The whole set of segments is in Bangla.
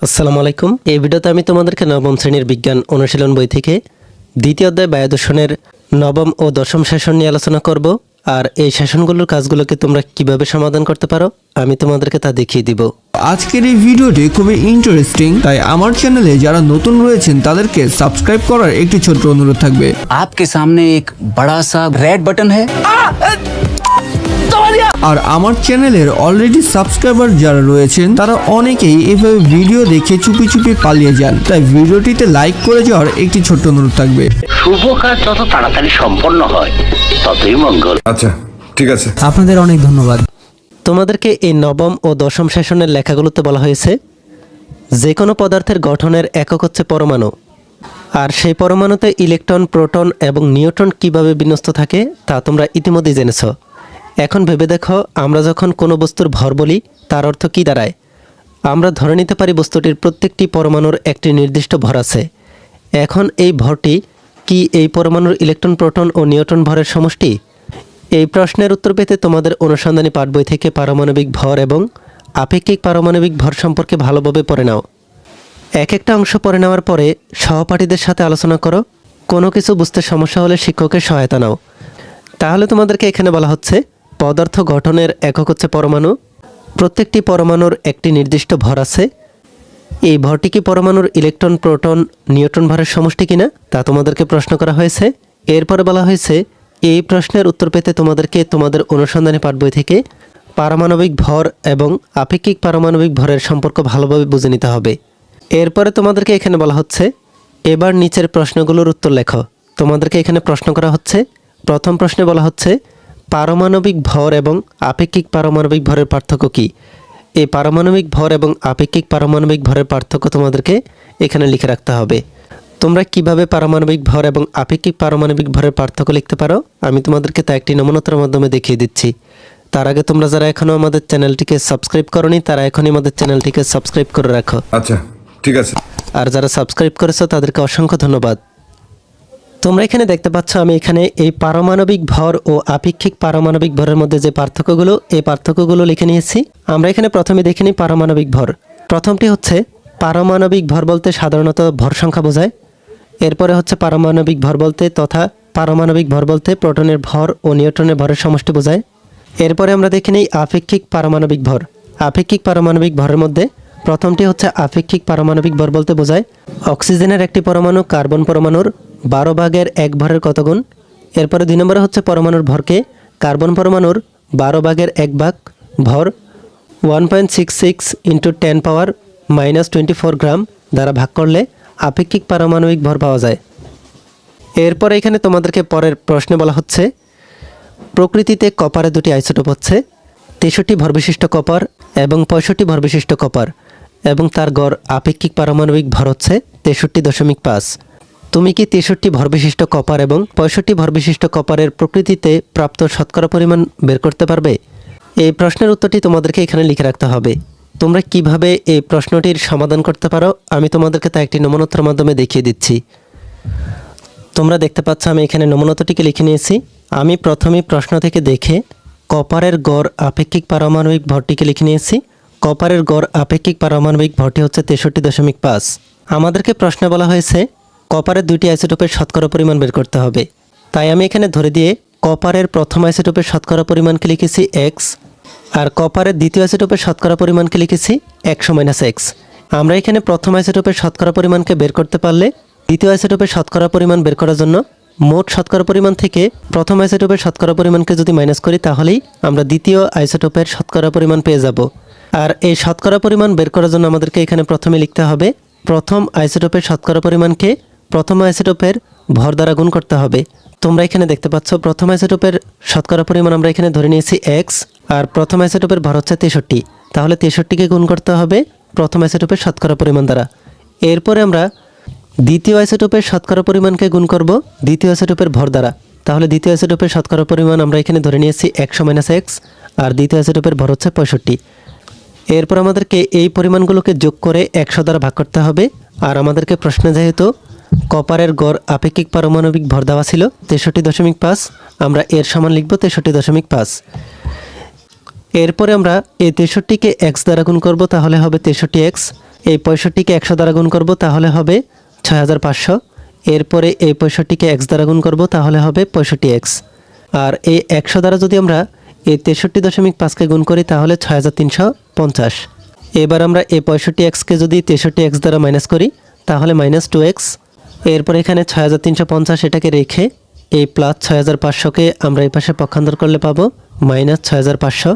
আসসালামু আলাইকুম। এই ভিডিওতে আমি তোমাদেরকে নবম শ্রেণীর বিজ্ঞান অনুশীলন বই থেকে দ্বিতীয় অধ্যায় বায়ু দূষণের নবম ও দশম সেশন নিয়ে আলোচনা করব। আর এই সেশনগুলোর কাজগুলোকে তোমরা কিভাবে সমাধান করতে পারো আমি তোমাদেরকে তা দেখিয়ে দিব। আজকের এই ভিডিওটি খুবই ইন্টারেস্টিং, তাই আমার চ্যানেলে যারা নতুন রয়েছেন তাদেরকে সাবস্ক্রাইব করার একটি ছোট্ট অনুরোধ থাকবে। आपके सामने एक बड़ा सा रेड बटन है। আর আমার চ্যানেলের অলরেডি সাবস্ক্রাইবার যারা রয়েছেন তারা অনেকেই এভাবে ভিডিও দেখে চুপি চুপি পালিয়ে যান, তাই ভিডিওটিতে লাইক করে যাওয়ার একটি ছোট্ট অনুরোধ থাকবে। শুভ কাজ যত তাড়াতাড়ি সম্পন্ন হয় ততই মঙ্গল। আচ্ছা ঠিক আছে, আপনাদের অনেক ধন্যবাদ। তোমাদেরকে এই নবম ও দশম সেশনের লেখাগুলোতে বলা হয়েছে যে কোনো পদার্থের গঠনের একক হচ্ছে পরমাণু, আর সেই পরমাণুতে ইলেকট্রন, প্রোটন এবং নিউট্রন কিভাবে বিন্যস্ত থাকে তা তোমরা ইতিমধ্যেই জেনেছ। এখন ভেবে দেখো, আমরা যখন কোনো বস্তুর ভর বলি তার অর্থ কী দাঁড়ায়। আমরা ধরে নিতে পারি বস্তুটির প্রত্যেকটি পরমাণুর একটি নির্দিষ্ট ভর আছে। এখন এই ভরটি কি এই পরমাণুর ইলেকট্রন, প্রোটন ও নিউট্রন ভরের সমষ্টি? এই প্রশ্নের উত্তর পেতে তোমাদের অনুসন্ধানী পাঠ বই থেকে পারমাণবিক ভর এবং আপেক্ষিক পারমাণবিক ভর সম্পর্কে ভালোভাবে পড়ে নাও। এক একটা অংশ পড়ে নেওয়ার পরে সহপাঠীদের সাথে আলোচনা করো। কোনো কিছু বুঝতে সমস্যা হলে শিক্ষকের সহায়তা নাও। তাহলে তোমাদেরকে এখানে বলা হচ্ছে পদার্থ গঠনের একক হচ্ছে পরমাণু। প্রত্যেকটি পরমাণুর একটি নির্দিষ্ট ভর আছে। এই ভরটি কি পরমাণুর ইলেকট্রন, প্রোটন, নিউট্রন ভরের সমষ্টি কিনা তা তোমাদেরকে প্রশ্ন করা হয়েছে। এরপরে বলা হয়েছে এই প্রশ্নের উত্তর পেতে তোমাদেরকে তোমাদের অনুসন্ধানী পাঠ বই থেকে পারমাণবিক ভর এবং আপেক্ষিক পারমাণবিক ভরের সম্পর্ক ভালোভাবে বুঝে নিতে হবে। এরপরে তোমাদেরকে এখানে বলা হচ্ছে এবার নিচের প্রশ্নগুলোর উত্তর লেখো। তোমাদেরকে এখানে প্রশ্ন করা হচ্ছে, প্রথম প্রশ্নে বলা হচ্ছে পারমাণবিক ভর এবং আপেক্ষিক পারমাণবিক ভরের পার্থক্য কী? এই পারমাণবিক ভর এবং আপেক্ষিক পারমাণবিক ভরের পার্থক্য তোমাদেরকে এখানে লিখে রাখতে হবে। তোমরা কিভাবে পারমাণবিক ভর এবং আপেক্ষিক পারমাণবিক ভরের পার্থক্য লিখতে পারো আমি তোমাদেরকে তা একটি নমুনার মাধ্যমে দেখিয়ে দিচ্ছি। তার আগে তোমরা যারা এখনও আমাদের চ্যানেলটিকে সাবস্ক্রাইব করোনি তারা এখনই আমাদের চ্যানেলটিকে সাবস্ক্রাইব করে রাখো। আচ্ছা ঠিক আছে। আর যারা সাবস্ক্রাইব করেছো তাদেরকে অসংখ্য ধন্যবাদ। তোমরা এখানে দেখতে পাচ্ছ আমি এখানে এই পারমাণবিক ভর ও আপেক্ষিক পারমাণবিক ভরের মধ্যে যে পার্থক্যগুলো, এই পার্থক্যগুলো লিখে নিয়েছি। আমরা এখানে প্রথমে দেখে নিই পারমাণবিক ভর। প্রথমটি হচ্ছে পারমাণবিক ভর বলতে সাধারণত ভর সংখ্যা বোঝায়। এরপরে হচ্ছে পারমাণবিক ভর বলতে তথা পারমাণবিক ভর বলতে প্রোটনের ভর ও নিউট্রনের ভরের সমষ্টি বোঝায়। এরপরে আমরা দেখে নিই আপেক্ষিক পারমাণবিক ভর। আপেক্ষিক পারমাণবিক ভরের মধ্যে প্রথমটি হচ্ছে আপেক্ষিক পারমাণবিক ভর বলতে বোঝায় অক্সিজেনের একটি পরমাণু কার্বন পরমাণুর 12 ভাগের 1 ভরের কত গুণ। এরপরে 2 নম্বরে হচ্ছে পরমাণুর ভরকে কার্বন পরমাণুর 12 ভাগের 1 ভাগ ভর 1.66 × 10⁻⁻24 গ্রাম দ্বারা ভাগ করলে আপেক্ষিক পারমাণবিক ভর পাওয়া যায়। এরপরে এখানে তোমাদেরকে পরের প্রশ্নে বলা হচ্ছে প্রকৃতিতে কপারের দুটি আইসোটোপ হচ্ছে 63 ভরবিশিষ্ট কপার এবং 65 ভরবিশিষ্ট কপার এবং তার গড় আপেক্ষিক পারমাণবিক ভর হচ্ছে 63.5। তুমি কি 63 ভরবিশিষ্ট কপার এবং 65 ভরবিশিষ্ট কপারের প্রকৃতিতে প্রাপ্ত শতকরা পরিমাণ বের করতে পারবে? এই প্রশ্নের উত্তরটি তোমাদেরকে এখানে লিখে রাখতে হবে। তোমরা কিভাবে এই প্রশ্নটির সমাধান করতে পারো আমি তোমাদেরকে তা একটি নমুনার মাধ্যমে দেখিয়ে দিচ্ছি। তোমরা দেখতে পাচ্ছ আমি এখানে নমুনাটিকে লিখে নিয়েছি। আমি প্রথমে প্রশ্ন থেকে দেখে কপারের গড় আপেক্ষিক পারমাণবিক ভরটিকে লিখে নিয়েছি। কপারের গড় আপেক্ষিক পারমাণবিক ভরটি হচ্ছে 63.5। আমাদেরকে প্রশ্নে বলা হয়েছে কপারের দুইটি আইসোটোপের শতকরা পরিমাণ বের করতে হবে। তাই আমি এখানে ধরে দিয়ে কপারের প্রথম আইসোটোপের শতকরা পরিমাণকে লিখেছি x আর কপারের দ্বিতীয় আইসোটোপের শতকরা পরিমাণকে লিখেছি 100 - x। আমরা এখানে প্রথম আইসোটোপের শতকরা পরিমাণকে বের করতে পারলে দ্বিতীয় আইসোটোপের শতকরা পরিমাণ বের করার জন্য মোট শতকরা পরিমাণ থেকে প্রথম আইসোটোপের শতকরা পরিমাণকে যদি মাইনাস করি তাহলেই আমরা দ্বিতীয় আইসোটোপের শতকরা পরিমাণ পেয়ে যাব। আর এই শতকরা পরিমাণ বের করার জন্য আমাদেরকে এখানে প্রথমে লিখতে হবে প্রথম আইসোটোপের শতকরা পরিমাণকে প্রথম আইসোটোপের ভর দ্বারা গুণ করতে হবে। তোমরা এখানে দেখতে পাচ্ছ প্রথম আইসোটোপের শতকরা পরিমাণ আমরা এখানে ধরে নিয়েছি x আর প্রথম আইসোটোপের ভর হচ্ছে 63। তাহলে 63কে গুণ করতে হবে প্রথম আইসোটোপের শতকরা পরিমাণ দ্বারা। এরপরে আমরা দ্বিতীয় আইসোটোপের শতকরা পরিমাণকে গুণ করব দ্বিতীয় আইসোটোপের ভর দ্বারা। তাহলে দ্বিতীয় আইসোটোপের শতকরা পরিমাণ আমরা এখানে ধরে নিয়েছি 100 - x আর দ্বিতীয় আইসোটোপের ভর হচ্ছে 65। এরপর আমাদেরকে এই পরিমাণগুলোকে যোগ করে 100 দ্বারা ভাগ করতে হবে। আর আমাদেরকে প্রশ্নে যেহেতু কপারের গড় আপেক্ষিক পারমাণবিক ভর দেওয়া ছিল 63.5, আমরা এর সমান লিখব 63.5। এরপরে আমরা এই 63কে এক্স দ্বারা গুণ করব, তাহলে হবে 63x। এই 65কে 100 দ্বারা গুণ করব, তাহলে হবে 6500। এরপরে এই 65কে এক্স দ্বারা গুণ করব, তাহলে হবে 65x। আর এই 100 দ্বারা যদি আমরা এই 63.5কে গুণ করি, তাহলে 6350। এবার আমরা এই 65xকে যদি 63x দ্বারা মাইনাস করি, তাহলে -2x। এরপর এখানে 6350 এটাকে রেখে এই প্লাস 6500কে আমরা এই পাশে পক্ষান্তর করলে পাবো -6500।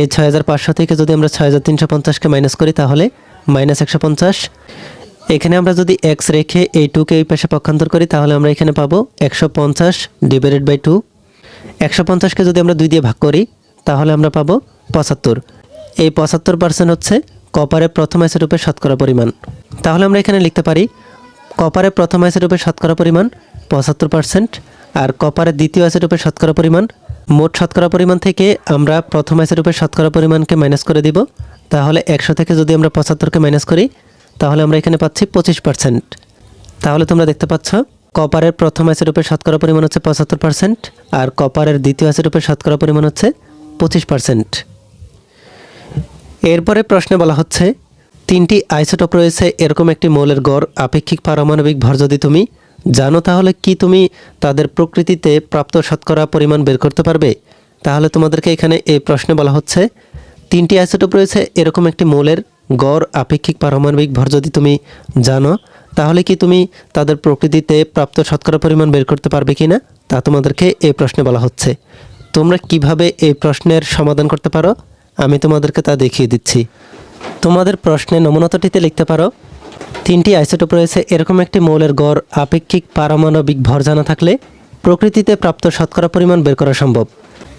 এই 6500 থেকে যদি আমরা 6350কে মাইনাস করি, তাহলে -150। এখানে আমরা যদি x রেখে এই 2কে এই পাশে পক্ষান্তর করি, তাহলে আমরা এখানে পাবো 150 ডিভাইডেড বাই 2। 150কে যদি আমরা 2 দিয়ে ভাগ করি, তাহলে আমরা পাবো 75। এই 75% হচ্ছে কপারের প্রথম আইসোটোপের শতকরা পরিমাণ। তাহলে আমরা এখানে লিখতে পারি কপারের প্রথম আইসোটোপের শতকরা পরিমাণ 75%, আর কপারের দ্বিতীয় আইসোটোপের শতকরা পরিমাণ। মোট শতকরা পরিমাণ থেকে আমরা প্রথম আইসোটোপের শতকরা পরিমাণকে মাইনাস করে দিব, তাহলে 100 থেকে যদি আমরা 75কে মাইনাস করি, তাহলে আমরা এখানে পাচ্ছি 25%। তাহলে তোমরা দেখতে পাচ্ছ কপারের প্রথম আইসোটোপের শতকরা পরিমাণ হচ্ছে 75%, আর কপারের দ্বিতীয় আইসোটোপের শতকরা পরিমাণ হচ্ছে 25%। এরপরে প্রশ্নে বলা হচ্ছে 3টি আইসোটোপ রয়েছে এরকম একটি মৌলের গড় আপেক্ষিক পারমাণবিক ভর যদি তুমি জানো, তাহলে কি তুমি তাদের প্রকৃতিতে প্রাপ্ত শতকরা পরিমাণ বের করতে পারবে? তাহলে তোমাদেরকে এখানে এই প্রশ্নে বলা হচ্ছে 3টি আইসোটোপ রয়েছে এরকম একটি মৌলের গড় আপেক্ষিক পারমাণবিক ভর যদি তুমি জানো, তাহলে কি তুমি তাদের প্রকৃতিতে প্রাপ্ত শতকরা পরিমাণ বের করতে পারবে কিনা, তা তোমাদেরকে এই প্রশ্নে বলা হচ্ছে। তোমরা কিভাবে এই প্রশ্নের সমাধান করতে পারো আমি তোমাদেরকে তা দেখিয়ে দিচ্ছি। তোমাদের প্রশ্নে নমুনাটিতে লিখতে পারো 3টি আইসোটোপ রয়েছে এরকম একটি মৌলের গড় আপেক্ষিক পারমাণবিক ভর জানা থাকলে প্রকৃতিতে প্রাপ্ত শতকরা পরিমাণ বের করা সম্ভব,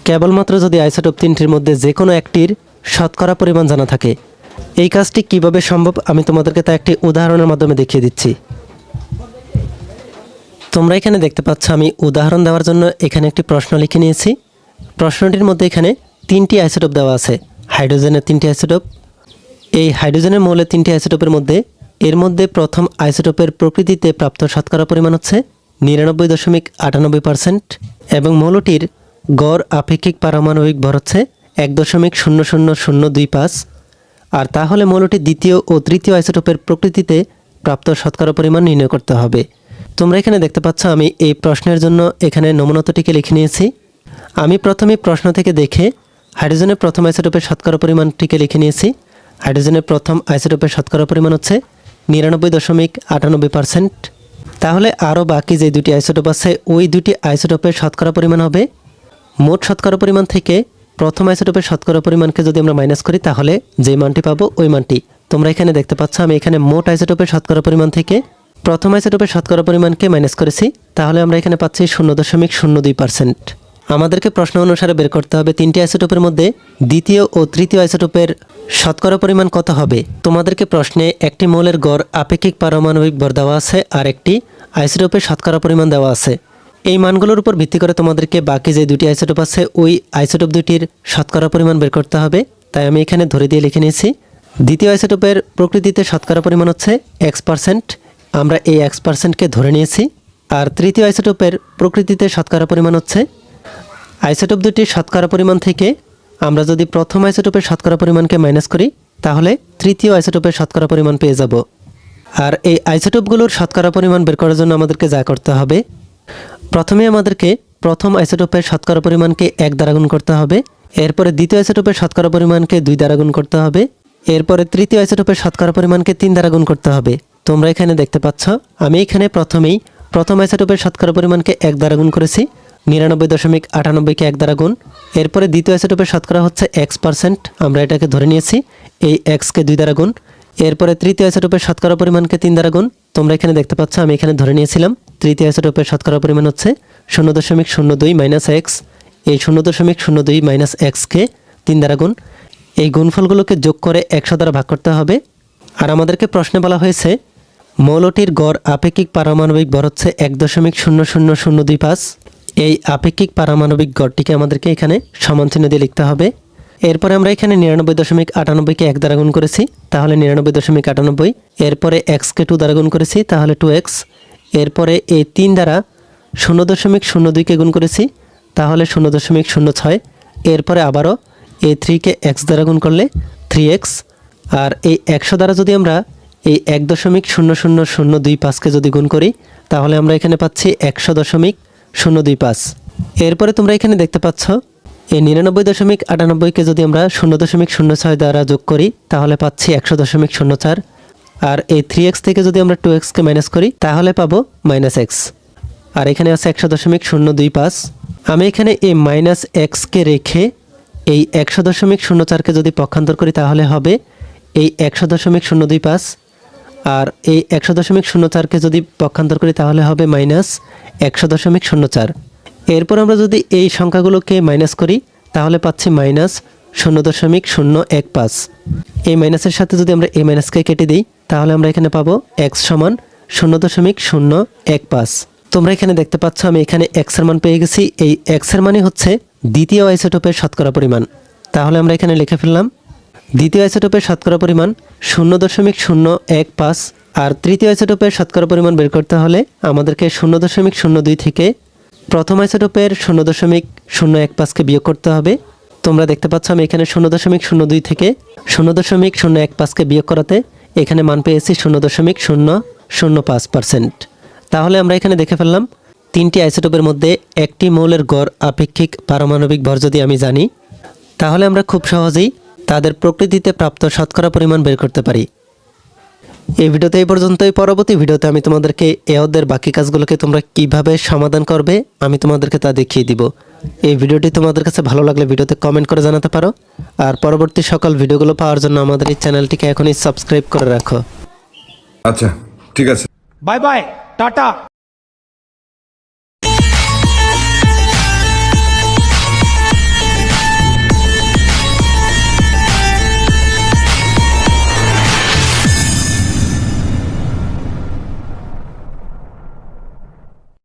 কেবলমাত্র যদি আইসোটোপ 3টির মধ্যে যে কোনো একটির শতকরা পরিমাণ জানা থাকে। এই কাজটি কিভাবে সম্ভব আমি তোমাদেরকে তা একটি উদাহরণের মাধ্যমে দেখিয়ে দিচ্ছি। তোমরা এখানে দেখতে পাচ্ছ আমি উদাহরণ দেওয়ার জন্য এখানে একটি প্রশ্ন লিখে নিয়েছি। প্রশ্নটির মধ্যে এখানে 3টি আইসোটোপ দেওয়া আছে, হাইড্রোজেনের 3টি আইসোটোপ। এই হাইড্রোজেনের মৌলের 3টি আইসোটোপের মধ্যে এর মধ্যে প্রথম আইসোটোপের প্রকৃতিতে প্রাপ্ত শতকরা পরিমাণ হচ্ছে 99.98% এবং মৌলটির গড় আপেক্ষিক পারমাণবিক ভর হচ্ছে 1.00025। আর তাহলে মৌলটির দ্বিতীয় ও তৃতীয় আইসোটোপের প্রকৃতিতে প্রাপ্ত শতকরা পরিমাণ নির্ণয় করতে হবে। তোমরা এখানে দেখতে পাচ্ছ আমি এই প্রশ্নের জন্য এখানে নমুনাটিকে লিখে নিয়েছি। আমি প্রথমে প্রশ্ন থেকে দেখে হাইড্রোজেনের প্রথম আইসোটোপের শতকরা পরিমাণটিকে লিখে নিয়েছি। হাইড্রোজেনের প্রথম আইসোটোপের শতকরা পরিমাণ হচ্ছে 99.98%। তাহলে আরও বাকি যে 2টি আইসোটোপ আছে ওই 2টি আইসোটোপের শতকরা পরিমাণ হবে মোট শতকরা পরিমাণ থেকে প্রথম আইসোটোপের শতকরা পরিমাণকে যদি আমরা মাইনাস করি, তাহলে যে মানটি পাবো ওই মানটি। তোমরা এখানে দেখতে পাচ্ছ আমি এখানে মোট আইসোটোপের শতকরা পরিমাণ থেকে প্রথম আইসোটোপের শতকরা পরিমাণকে মাইনাস করেছি, তাহলে আমরা এখানে পাচ্ছি 0.02%। আমাদেরকে প্রশ্ন অনুসারে বের করতে হবে 3টি আইসোটোপের মধ্যে দ্বিতীয় ও তৃতীয় আইসোটোপের শতকরা পরিমাণ কত হবে। তোমাদেরকে প্রশ্নে একটি মৌলের গড় আপেক্ষিক পারমাণবিক ভর দেওয়া আছে আর একটি আইসোটোপের শতকরা পরিমাণ দেওয়া আছে। এই মানগুলোর উপর ভিত্তি করে তোমাদেরকে বাকি যে 2টি আইসোটোপ আছে ওই আইসোটোপ 2টির শতকরা পরিমাণ বের করতে হবে। তাই আমি এখানে ধরে দিয়ে লিখে নিয়েছি দ্বিতীয় আইসোটোপের প্রকৃতিতে শতকরা পরিমাণ হচ্ছে X%, আমরা এই X%কে ধরে নিয়েছি। আর তৃতীয় আইসোটোপের প্রকৃতিতে শতকরা পরিমাণ হচ্ছে, আইসোটোপ 2টির শতকরা পরিমাণ থেকে আমরা যদি প্রথম আইসোটোপের শতকরা পরিমাণকে মাইনাস করি, তাহলে তৃতীয় আইসোটোপের শতকরা পরিমাণ পেয়ে যাব। আর এই আইসোটোপগুলোর শতকরা পরিমাণ বের করার জন্য আমাদেরকে যা করতে হবে, প্রথমে আমাদেরকে প্রথম আইসোটোপের শতকরা পরিমাণকে 1 দ্বারা গুণ করতে হবে, এরপরে দ্বিতীয় আইসোটোপের শতকরা পরিমাণকে 2 দ্বারা গুণ করতে হবে, এরপরে তৃতীয় আইসোটোপের শতকরা পরিমাণকে 3 দ্বারা গুণ করতে হবে। তোমরা এখানে দেখতে পাচ্ছ আমি এখানে প্রথমেই প্রথম আইসোটোপের শতকরা পরিমাণকে 1 দ্বারা গুণ করেছি, 99.98কে 1 দ্বারা গুণ। এরপরে দ্বিতীয় আইসোটোপের শতকরা হচ্ছে X%, আমরা এটাকে ধরে নিয়েছি, এই Xকে 2 দ্বারা গুণ। এরপরে তৃতীয় আইসোটোপের শতকরা পরিমাণকে 3 দ্বারা গুণ। তোমরা এখানে দেখতে পাচ্ছ আমি এখানে ধরে নিয়েছিলাম তৃতীয় আইসোটোপের শতকরা পরিমাণ হচ্ছে 0.02 - X। এই 0.02 - Xকে 3 দ্বারা গুণ। এই গুণফলগুলোকে যোগ করে 100 দ্বারা ভাগ করতে হবে। আর আমাদেরকে প্রশ্নে বলা হয়েছে মৌলটির গড় আপেক্ষিক পারমাণবিক ভর হচ্ছে 1.00025। এই আপেক্ষিক পারমাণবিক গড়টিকে আমাদেরকে এখানে সমান চিহ্ন দিয়ে লিখতে হবে। এরপরে আমরা এখানে 99.98কে 1 দ্বারা গুণ করেছি, তাহলে 99.98। এরপরে Xকে 2 দ্বারা গুণ করেছি, তাহলে 2X। এরপরে এই 3 দ্বারা 0.02কে গুণ করেছি, তাহলে 0.06। এরপরে আবারও এই 3কে x দ্বারা গুণ করলে 3x, আর এই 100 দ্বারা যদি আমরা এই 1.00025কে যদি গুণ করি তাহলে আমরা এখানে পাচ্ছি 100.025। এরপরে তোমরা এখানে দেখতে পাচ্ছ এই 99.98কে যদি আমরা 0.06 দ্বারা যোগ করি তাহলে পাচ্ছি 100.04, আর এই 3x থেকে যদি আমরা 2xকে মাইনাস করি তাহলে পাবো -x, আর এখানে আছে 100.025। আমি এখানে এই -xকে রেখে এই 100.04কে যদি পক্ষান্তর করি তাহলে হবে এই 100.025, আর এই 100.04কে যদি পক্ষান্তর করি তাহলে হবে -100.04। এরপর আমরা যদি এই সংখ্যাগুলোকে মাইনাস করি তাহলে পাচ্ছি -0.015। এই মাইনাসের সাথে যদি আমরা এই মাইনাসকে কেটে দিই তাহলে আমরা এখানে পাবো x সমান 0.015। তোমরা এখানে দেখতে পাচ্ছ আমি এখানে x এর মান পেয়ে গেছি। এই x এর মানই হচ্ছে দ্বিতীয় আইসোটোপের শতকরা পরিমাণ। তাহলে আমরা এখানে লিখে ফেললাম দ্বিতীয় আইসোটোপের শতকরা পরিমাণ 0.015, আর তৃতীয় আইসোটোপের শতকরা পরিমাণ বের করতে হলে আমাদেরকে 0.02 থেকে প্রথম আইসোটোপের 0.015কে বিয়োগ করতে হবে। তোমরা দেখতে পাচ্ছ আমি এখানে 0.02 থেকে 0.015কে বিয়োগ করাতে এখানে মান পেয়েছি 0.005%। তাহলে আমরা এখানে দেখে ফেললাম তিনটি আইসোটোপের মধ্যে একটি মৌলের গড় আপেক্ষিক পারমাণবিক ভর যদি আমি জানি তাহলে আমরা খুব সহজেই তাদের প্রকৃতিতে প্রাপ্ত শতকরা পরিমাণ বের করতে পারি। এই ভিডিওতে এই পর্যন্তই। পরবর্তী ভিডিওতে আমি তোমাদেরকে এ অধ্যায়ের বাকি কাজগুলোকে তোমরা কিভাবে সমাধান করবে আমি তোমাদেরকে তা দেখিয়ে দিব। এই ভিডিওটি তোমাদের কাছে ভালো লাগলে ভিডিওতে কমেন্ট করে জানাতে পারো, আর পরবর্তী সকল ভিডিওগুলো পাওয়ার জন্য আমাদের এই চ্যানেলটিকে এখনই সাবস্ক্রাইব করে রাখো। আচ্ছা ঠিক আছে। Bye bye Tata.